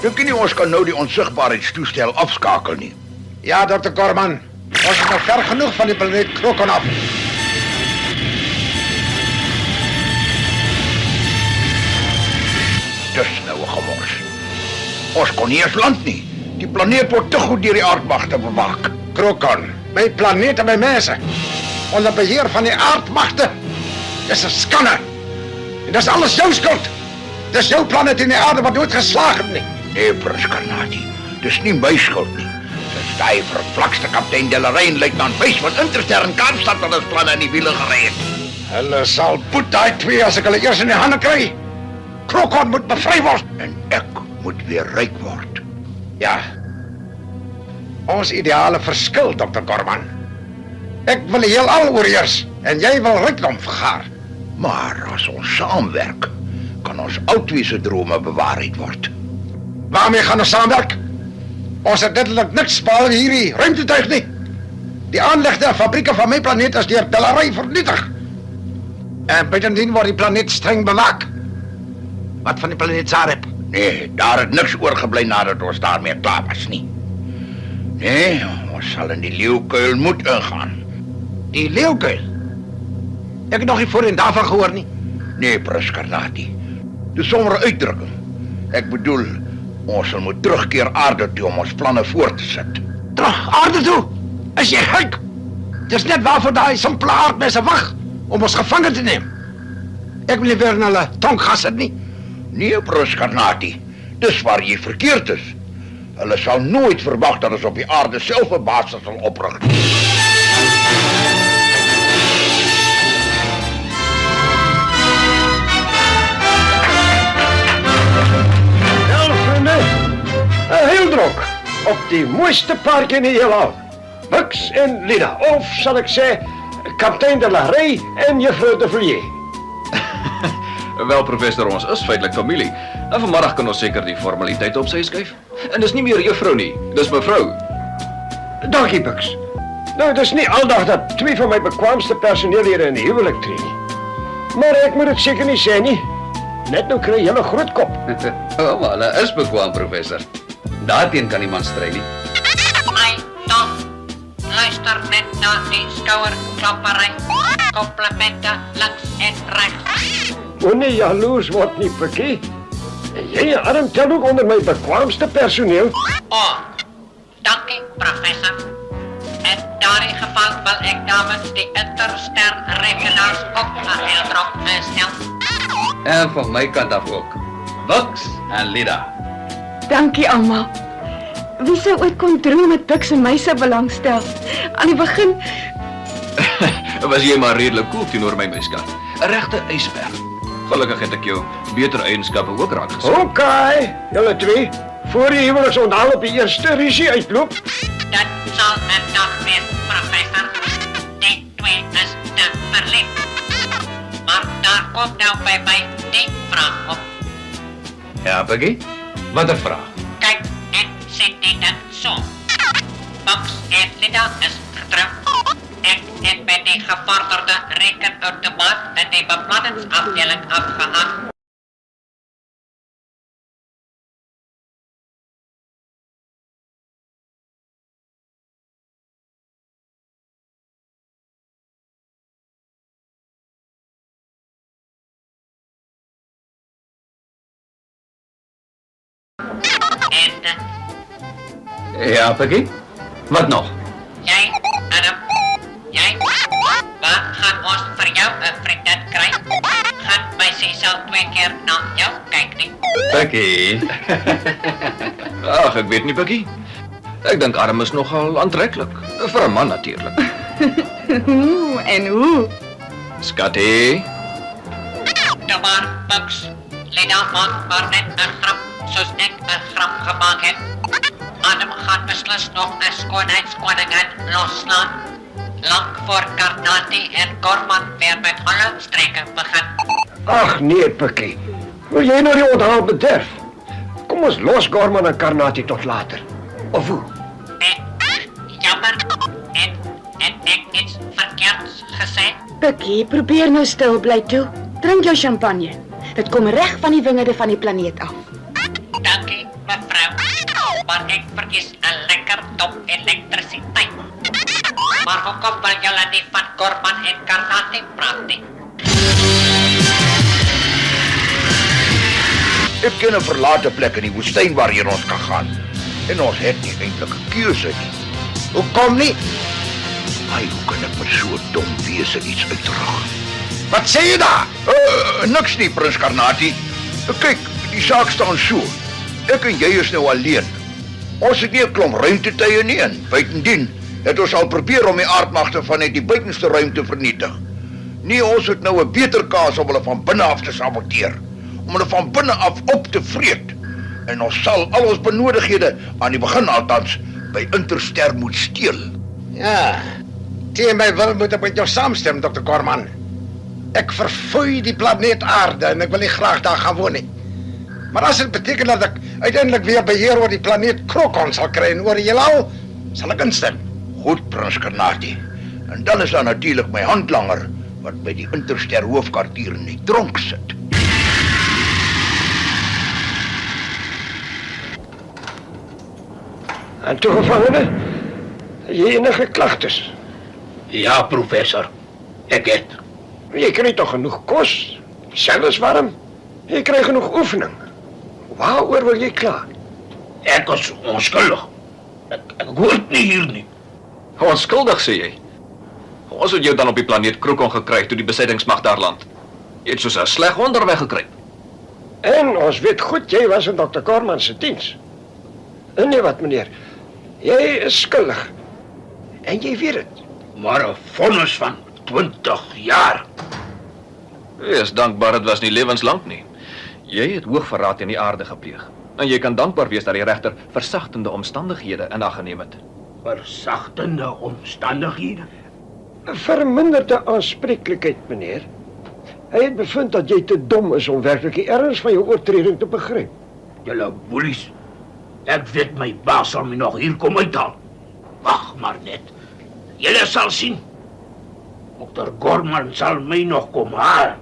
Dink jy nie ons kan nou die onsigbaarheidstoestel afskakel nie? Ja, Dr. Gorman. Ons is nog ver genoeg van die planeet Krokon af. Dis nou 'n gemors. Ons kon nie eens land nie. Die planeet word te goed deur die aardmagte bewaak. Krokon, my planeet en my mense. Onder beheer van die aardmagte. Dis 'n skande. En dis alles jou skuld. Dis jou planeet en die aarde wat nooit geslaag het nie. Nee, Prins Karnati. Dis nie my skuld nie. Dis daai vervlakste kaptein Delaray en luitenant Wys van Interster in Kaapstad wat ons planne in die wiele gery het. Hulle sal boet daai twee as ek hulle eers in die hande kry. Krokon moet bevry word. En ek moet weer ryk word. Ja. Ons ideale verskil, Dr. Gorman. Ek wil die heelal oorheers en jy wil rykdom vergaar. Maar as ons saamwerk, kan ons albei se drome bewaarheid word. Waarmee gaan ons saamwerk? Ons het letterlik niks behalwe hierdie ruimtetuig nie. Die aanlegte en fabrieke van my planeet is deur Delaray vernietig. En buitendien word die planeet streng bewaak. Wat van die planeet Zareb? Nee, daar het niks oorgebly nadat ons daarmee klaar was nie. Nee, ons sal in die leeukuil moet ingaan. Die leeukuil? Ek het nog nie voorheen daarvan gehoor nie. Nee, Prins Karnati. Dis sommer 'n uitdrukking. Ek bedoel, ons sal moet terugkeer aarde toe om ons planne voort te sit. Terug aarde toe? Is jy gek? Dis net waarvoor daai simpele aardmense wag, om ons gevange te neem. Ek wil nie weer in hulle tonggas sit nie. Nee, Prins Karnati. Dis waar jy verkeerd is. Hulle sal nooit verwag dat ons op die aarde self 'n basis sal oprig. Een heeldrok op die mooiste park in die heelal. Bucks en Lida, of zal ik zeggen, kapitein Delaray en juffrouw de Villiers. Wel, professor, ons is feitlik familie. En vanmiddag kan ons seker die formaliteite op sy skuif. En dis nie meer juffrou nie, dis mevrou. Dankie, Bucks. Nou, het is niet aldag dat twee van mijn bekwaamste personeelleden in die huwelijk treden. Maar ik moet het zeker niet zijn, nie. Net nou krijg je een groot kop. Oh, maar hulle is bekwaam, professor. Daarteen kan niemand stry nie. My Tom, luister net na die skouerklappery. Komplimente links en rechts. Moet nie jaloers word nie, Pikkie. Jy en Adam tel ook onder my bekwaamste personeel. Oh, dankie, professor. In daardie geval wil ek namens die Interster rekenaars ook 'n heeldrop stel. En van my kant af ook. Bucks en Lida. Dankie almal. Wie sou ooit kon droom dat Bucks en my sou belangstel? Aan die begin, Was jy maar redelik koel teenoor my skat. 'n Regte ysberg. Gelukkig het ek jou beter eienskappe ook raak gesien. OK, julle twee. Voor die huweliksonthal op die eerste risie uitloop. Dat sal 'n dag wees, professor. Die twee is te verliefd. Maar daar kom nou by my die vraag op. Ja, Peggy? Wat 'n vraag? Kyk, net sê dit so. Bucks en Lida is getroud. Ek het met die gevorderde rekenautomaat in die beplanningsafdeling afgehaal. En Ja, Peggy? Wat nog? jy, Adam, jy, waar gaan ons vir jou 'n vriendin kry? Gaan my Cecil 2 keer na jou kyk nie? Peggy. Ag, ek weet nie, Peggy. Ek dink Adam is nogal aantreklik. Vir 'n man natuurlik. hoe en hoe? Skatty. Nou maar, Bucks, Lida maak maar net 'n grap, soos ek 'n grap gemaak het. Adam gaan beslis nog 'n skoonheidskoningin losslaan. Lank voor Karnati en Gorman weer met hulle streke begin. Ach nee, Pikkie. Wil jy nou die onthaal bederf? Kom ons los Gorman en Karnati tot later. Of hoe? Jammer, en ek iets verkeerds gesê? Pikkie, probeer nou stil bly toe. Drink jou champagne. Dit kom reg van die wingerde van die planeet af. Dankie, mevrou. Maar ek verkies 'n lekker dop elektrisiteit. Maar hoekom wil julle nie van Gorman en Karnati praat nie? Ek ken 'n verlate plek in die woestyn waarheen ons kan gaan. En ons het nie eintlik 'n keuse nie. Hoekom nie? Ai, hoe kan ek met so 'n dom wese iets uitdra? Wat sê jy daar? Niks nie, Prins Karnati. Kyk, die saak staan so. Ek en jy is nou alleen. Ons het nie 'n klomp ruimtetuie nie en buitendien het ons al probeer om die aardmagte vanuit die buitenste ruimte vernietig. Nee, ons het nou 'n beter kans om hulle van binne af te saboteer, om hulle van binne af op te vreet. En ons sal al ons benodighede, aan die begin althans, by Interster moet steel. Ja, teen my wil moet ek met jou saamstem, Dr. Gorman. Ek verfoei die planeet aarde en ek wil nie graag daar gaan woon nie. Maar as dit beteken dat ek uiteindelik weer beheer oor die planeet Krokon sal kry en oor die heelal, sal ek instem. Goed, Prins Karnati. En dan is daar natuurlik my handlanger, wat by die Interster hoofkwartier in die tronk sit. En toe gevangene, het jy enige klagtes? Ja, professor. Ek het. Jy kry toch genoeg kos, selfs warm. Jy kry genoeg oefening. Waaroor wil jy kla? Ek is onskuldig. Ek hoort nie hier nie. Onskuldig, sê jy. Ons het jou dan op die planeet Krokon gekry toe die besettingsmag daar land. Jy het soos 'n sleg hond weggekry. En ons weet goed, jy was in Dr. Gorman se diens. En nee wat, meneer, jy is skuldig. En jy weet het. Maar 'n vonnis van 20 jaar. Wees dankbaar, dit was nie lewenslank nie. Jy het hoogverraad in die aarde gepleeg. En jy kan dankbaar wees dat die regter versagtende omstandighede in ag geneem het. Versagtende omstandighede. Verminderde aanspreeklikheid, meneer. Hy het bevind dat jy te dom is om werklik die erns van jou oortreding te begryp. Julle boelies. Ek weet my baas sal my nog hier kom uithaal. Wag maar net. Julle sal sien. Dr. Gorman sal my nog kom haal.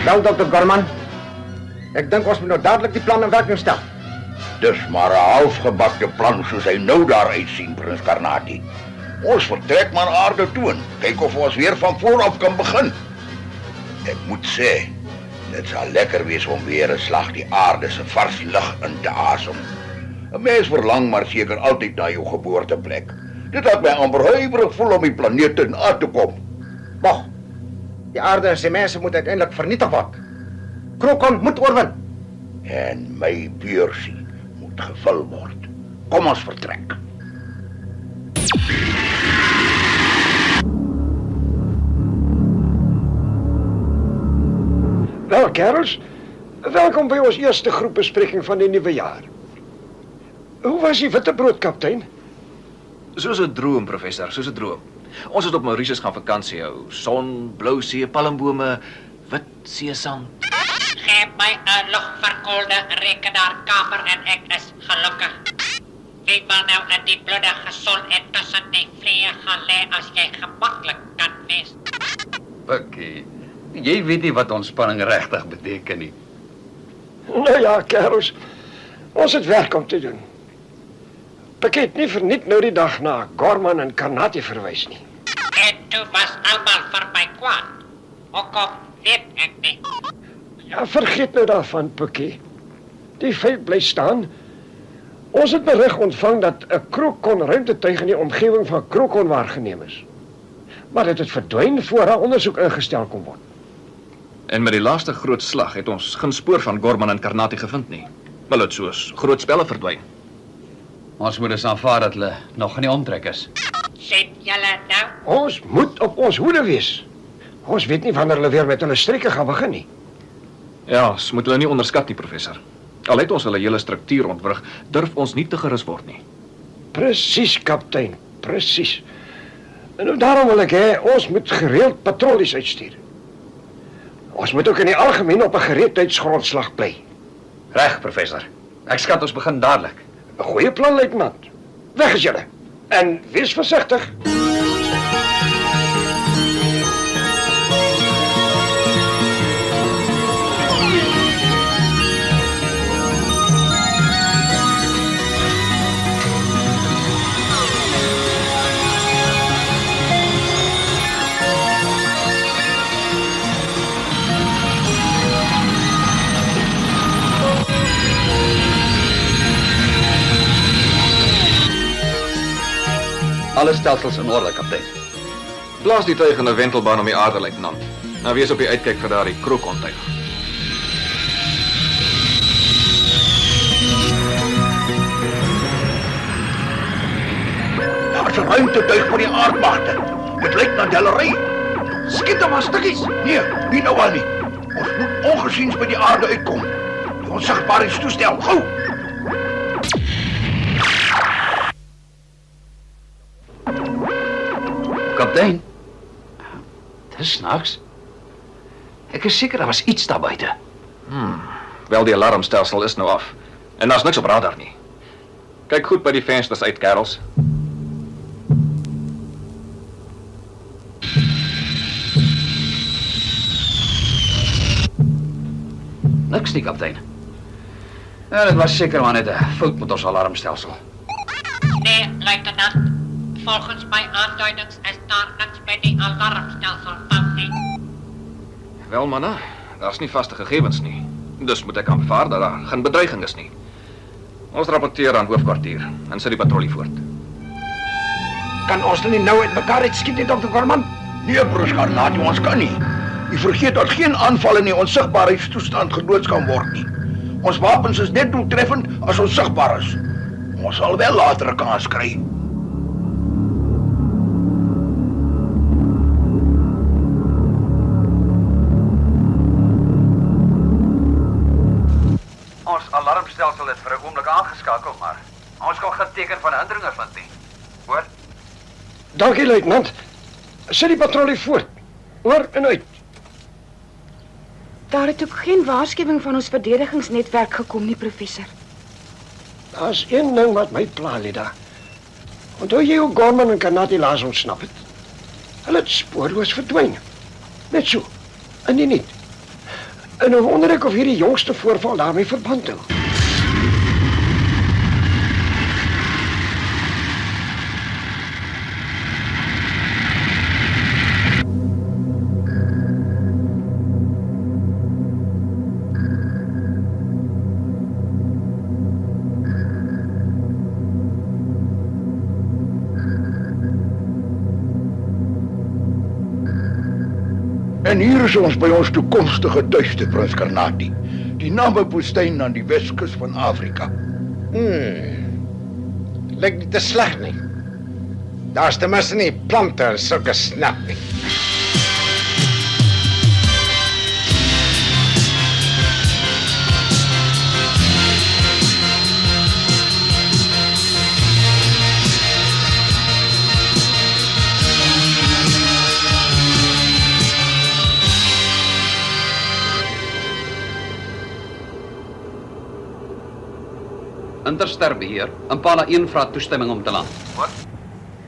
Wel, Dr. Gorman, ek dink ons moet nou dadelik die plan in werking stel. Dis maar 'n halfgebakte plan soos hy nou daar uitsien, Prins Karnati. Ons vertrek maar aarde toe en kyk of ons weer van voor af kan begin. Ek moet sê, dit sal lekker wees om weer 'n slag die aarde se vars lug in te asem. 'n Mens verlang maar seker altyd na jou geboorteplek. Dit laat my amper huiwerig voel om die planeet in aan te kom. Wag, die aarde en sy mense moet uiteindelik vernietig word. Krokon moet oorwin. En my beursie moet gevul word. Kom ons vertrek. Wel, kerels, welkom by ons eerste groepbespreking van die nuwe jaar. Hoe was die witbrood, kaptein? Soos 'n droom, professor, soos 'n droom. Ons het op Mauritius gaan vakansie hou. Son, blou see, palmbome, wit seesand. Geef my 'n lugverkoelde rekenaarkamer en ek is gelukkig. Wie wil nou in die bloedige son en tussen die vliee gaan lê as jy gemaklik kan wees? Pikkie, jy weet nie wat ontspanning regtig beteken nie. Nou ja, kerels, ons het werk om te doen. Pikkie het nie verniet nou die dag na Gorman en Karnati verwys nie. En toe was almal vir my kwaad. Hoekom weet ek nie. Ja, vergeet nou daarvan, Pikkie. Die feit bly staan. Ons het berig ontvang dat 'n Krokon ruimtetuig in die omgewing van Krokon waargeneem is. Maar dit het verdwyn voor 'n ondersoek ingestel kon word. En met die laaste groot slag het ons geen spoor van Gorman en Karnati gevind nie. Hulle het soos groot spelle verdwyn. Ons moet dus aanvaar dat hulle nog in die omtrek is. Sien julle nou? Ons moet op ons hoede wees. Ons weet nie wanneer hulle weer met hulle streke gaan begin nie. Ja, ons moet hulle nie onderskat nie, professor. Al het ons hulle hele struktuur ontwrig, durf ons nie te gerus word nie. Presies, kaptein, presies. En nou daarom wil ek hê, ons moet gereeld patrollies uitstuur. Ons moet ook in die algemeen op 'n gereedheidsgrondslag bly. Reg, professor. Ek skat ons begin dadelik. 'n Goeie plan, luitenant. Weg is julle. En wees versigtig. Alle stelsels in orde, kaptein. Blaas die tuig in 'n wentelbaan om die aarde, luitenant. Nou wees op die uitkyk vir daardie krokontuig. Daar is 'n ruimtetuig van die aardmagte. Dit lyk na Delary. Skiet hom aan stukkies. Nee, nie nou al nie. Ons moet ongesiens by die aarde uitkom. Die onsigbaarheidstoestel, gou! Kaptein. Dis snaaks. Ek is seker daar was iets daar buite. Wel, die alarmstelsel is nou af. En daar's niks op radar nie. Kyk goed by die vensters uit, kerels. Niks nie, kaptein. Ja, dit was seker maar net 'n fout met ons alarmstelsel. Nee, luitenant. Volgens my aanduidings is daar niks by die alarmstelsel fout nie. Wel, manne, daar's nie vaste gegevens nie. Dus moet ek aanvaar dat daar geen bedreiging is nie. Ons rapporteer aan hoofkwartier en sit die patrollie voort. Kan ons nie nou uit mekaar uitskiet nie, Dr. Gorman? Nee, Prins Karnati, ons kan nie. U vergeet dat geen aanval in die onsigbaarheidstoestand geloods kan word nie. Ons wapens is net doeltreffend as ons sigbaar is. Ons sal wel later 'n kans kry. Ons alarmstelsel het vir 'n oomblik aangeskakel, maar ons kon geen teken van indringers vind nie. Hoor? Dankie, luitenant. Sit die patrollie voort. Oor en uit. Daar het ook geen waarskuwing van ons verdedigingsnetwerk gekom nie, professor. Daar's een ding wat my pla, Lida. Onthou jy hoe Gorman en Karnati laas ontsnap het? Hulle het spoorloos verdwyn. Net so, in die niet. En nou wonder ek of hierdie jongste voorval daarmee verband hou. En hier is ons by ons toekomstige tuiste, Prins Karnati. Die Namib-woestyn aan die Weskus van Afrika. Lyk nie te sleg nie. Daar's ten minste nie plante en sulke snap nie. Intersterbeheer, Impala 1 vra toestemming om te land. Wat?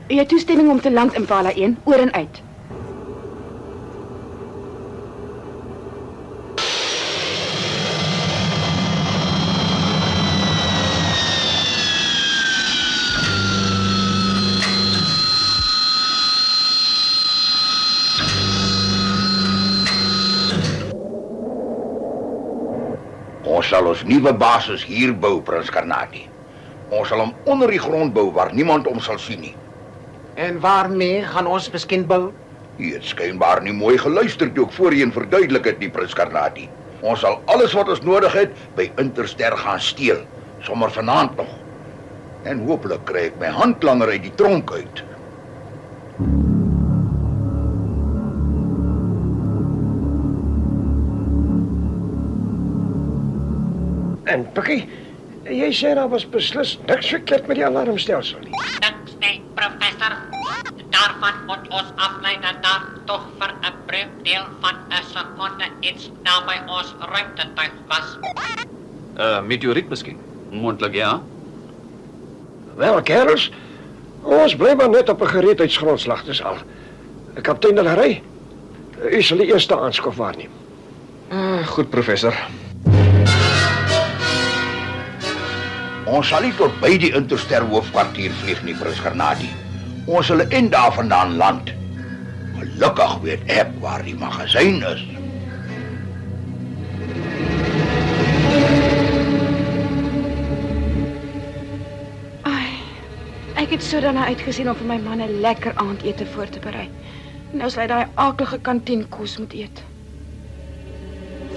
U het toestemming om te land Impala 1, oor en uit. Ons sal ons nuwe basis hier bou, Prins Karnati. Ons sal hom onder die grond bou waar niemand hom sal sien nie. En waarmee gaan ons miskien bou? U het skynbaar nie mooi geluister toe ek voorheen verduidelik het nie, Prins Karnati. Ons sal alles wat ons nodig het by Interster gaan steel, sommer vanaand nog. En hopelik kry ek my handlanger uit die tronk uit. En Pikkie, jy sê daar was beslis niks verkeerd met die alarmstelsel nie. Niks nie, professor. Daarvan moet ons aflei dat daar tog vir 'n breukdeel van 'n sekonde iets naby ons ruimtetuig was. Meteoriet miskien. Moontlik, ja. Wel, kerels, ons bly maar net op 'n gereedheidsgrondslag, dis al. Kaptein Delary, u sal die eerste aanskof waarneem. Goed, professor. Ons sal nie tot by die Interster hoofkwartier vlieg nie, Prins Karnati. Ons sal in daarvandaan land. Gelukkig weet ek waar die magasyn is. Ai, ek het so daarna uitgesien om vir my man 'n lekker aandete voor te berei. Nou sal hy daai aaklige kantinkos moet eet.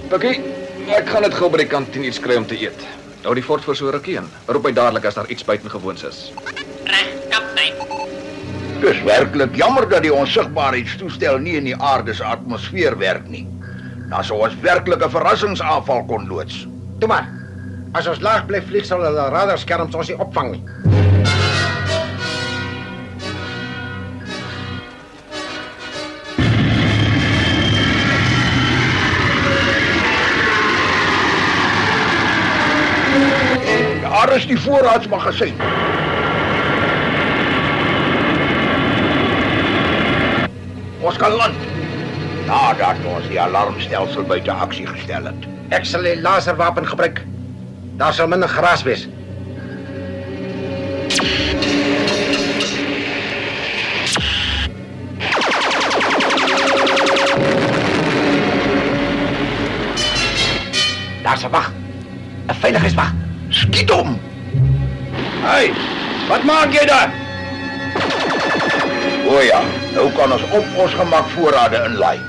Pikkie, ek gaan net gou by die kantien iets kry om te eet. Hou die fort vir so rukkie in. Roep my dadelik as daar iets buitengewoons is. Reg, kaptein. Dis werklik jammer dat die onsigbaarheidstoestel nie in die aarde se atmosfeer werk nie. Dan sou ons werklik 'n verrassingsaanval kon loods. Toe maar. As ons laag bly vlieg sal hulle radarskerms ons nie opvang nie. Daar is die voorraadsmagasyn. Ons kan land. Nadat ons die alarmstelsel buite aksie gestel het. Ek sal die laserwapen gebruik. Daar sal minder geraas wees. Daar's 'n wag. 'n Veiligheidswag. Skiet hom! Hey, wat maak jy daar? O ja, nou kan ons op ons gemak voorrade inlaai.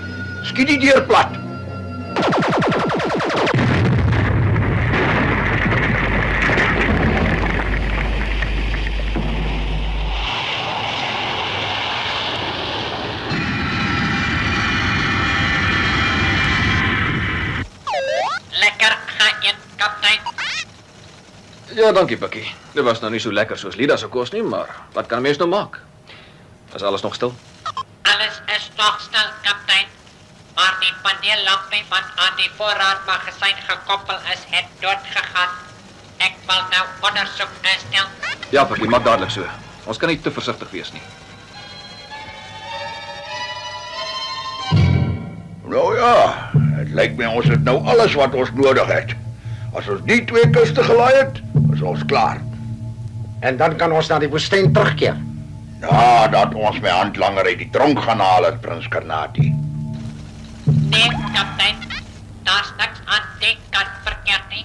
Skiet die deur plat. Lekker geëet, kaptein. Ja, dankie, Pikkie. Dit was nou nie so lekker soos Lida se kos nie, maar wat kan 'n mens nou maak? Is alles nog stil? Alles is nog stil, kaptein. Maar die paneellampie wat aan die voorraadmagasyn gekoppel is, het doodgegaan. Ek wil nou ondersoek instel. Ja, Pikkie, maak dadelik so. Ons kan nie te versigtig wees nie. Nou ja, het lyk my ons het nou alles wat ons nodig het. As ons die twee kuste gelaai het, is ons klaar. En dan kan ons na die woestyn terugkeer. Nadat ons my handlanger uit die tronk gaan haal het, Prins Karnati. Nee, kaptein. Daar's niks aan die kant verkeerd nie.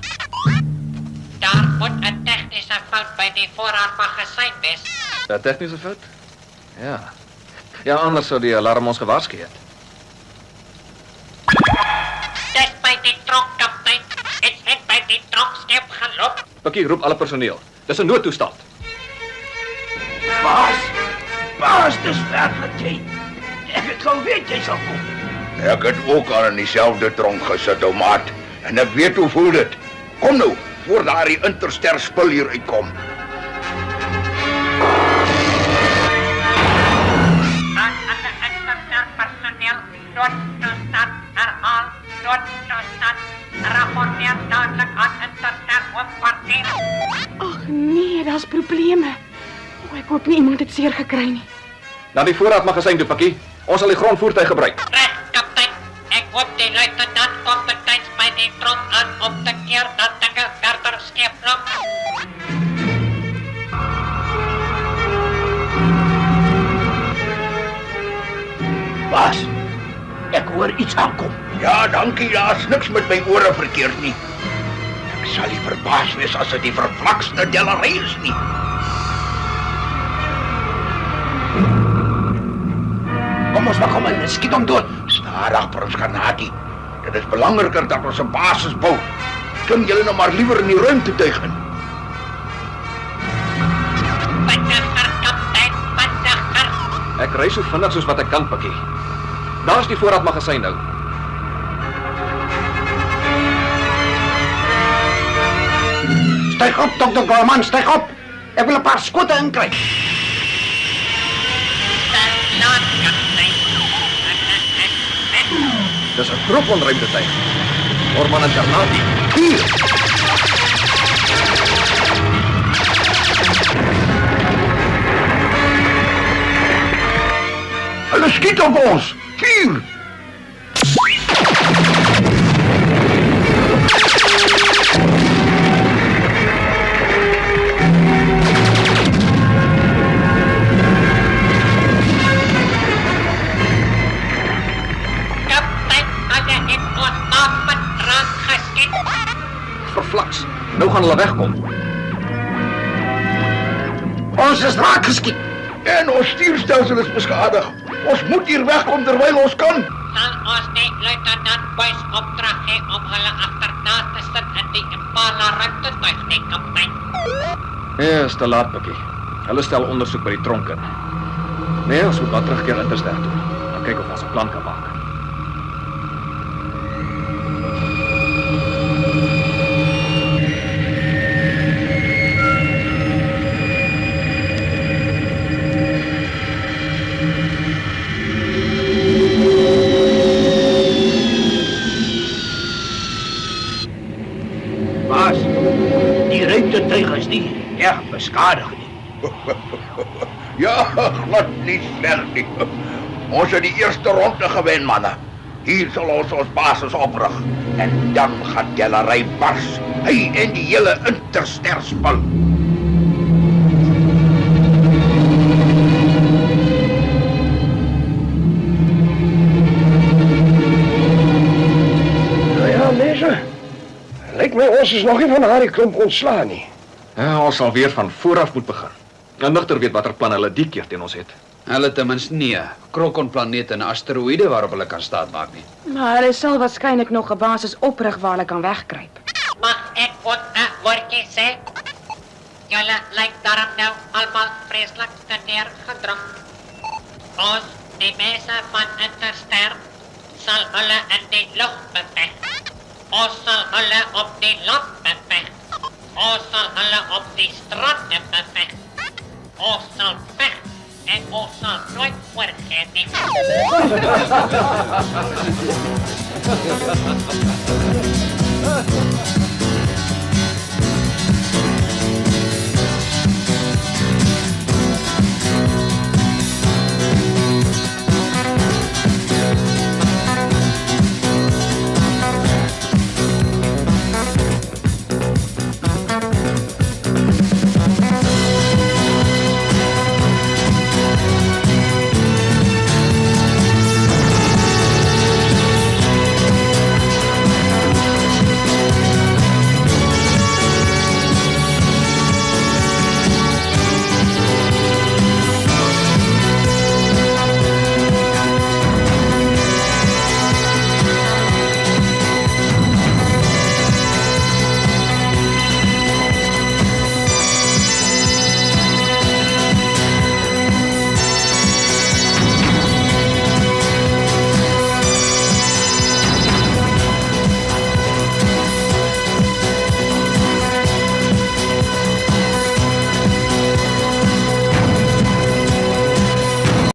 Daar moet 'n tegniese fout by die voorraadmagasyn wees. 'n Tegniese fout? Ja. Ja, anders sou die alarm ons gewaarsku het. Dis by die tronk, kaptein. Iets het by die tronk skep geloop. Pikkie, roep alle personeel. Dis 'n noodtoestand. Baas, dis werklik jy. Ek het geweet jy sal kom. Ek het ook al in dieselfde tronk gesit, ou maat. En ek weet hoe voel dit. Kom nou, voor daardie interster spul hier uitkom. Aan alle interster personeel, noodtoestand herhaal, noodtoestand. Rapporteer dadelik aan interster hoofdkwartier. Ag nee, daar's probleme. O, ek hoop nie iemand het seer gekry nie. Na die voorraadmagasyn toe, Pikkie. Ons sal die grondvoertuig gebruik. Reg, kaptein. Ek hoop die luitenant kom betyds by die tronk aan om te keer dat dinge verder skeef loop. Baas, ek hoor iets aankom. Ja, dankie, daar's niks met my ore verkeerd nie. Ek sal nie verbaas wees as dit die vervlaksende Delarey is nie. Kom ons kom in, skiet hom dood. Stadig, Prins Karnati. Dit is belangriker dat ons 'n basis bou. Klim julle nou maar liewer in die ruimtetuig in. Vinniger, kaptein, vinniger. Ek ry so vinnig soos wat ek kan, Pikkie. Daar's die voorraadmagasyn nou. Styg op, Dr. Gorman, styg op. Ek wil 'n paar skote inkry. Laat, kaptein. Dis 'n groep onruimtetuig. Gorman en Karnati. Hier! Hulle skiet op ons. Vuur! Kaptein, hulle het ons wapen raak geskiet. Verflaks. Nou gaan hulle wegkom. Ons is raak geskiet. En ons stuurstelsel is beskadig. Ons moet hier wegkom terwyl ons kan. Sal ons die luitenant Boys opdrag gee om hulle agterna te sit in die Impala ruimtetuig, die kaptein. Ja, is te laat, Pikkie. Hulle stel ondersoek by die tronk in. Nee, ons moet maar terugkeer Intersterre toe. Dan kyk of ons 'n plan kan maak. Baas, die ruimtetuig is nie erg beskadig nie. Ja, glad nie sleg nie. Ons het die eerste ronde gewen, manne. Hier sal ons basis oprig. En dan gaan Galery bars. Hy en die hele Intersterre span. Nou ja, mense. Lyk my ons is nog nie van daardie klomp ontslaan nie. Ja, ons sal weer van vooraf moet begin. En nigter weet watter plan hulle die keer teen ons het. Hulle ten minste nie 'n krokonplaneet en 'n asteroïde waarop hulle kan staatmaak nie. Maar hulle sal waarskynlik nog 'n basis oprig waar hulle kan wegkruip. Mag ek ook 'n woordjie sê? Julle lyk daarom nou almal vreeslik te neergedruk. Ons, die mense van Intersterre, sal hulle in die lug beveg. Ons sal hulle op die land beveg. Ons sal hulle op die strande beveg. Ons sal veg en ons sal nooit oorgee nie.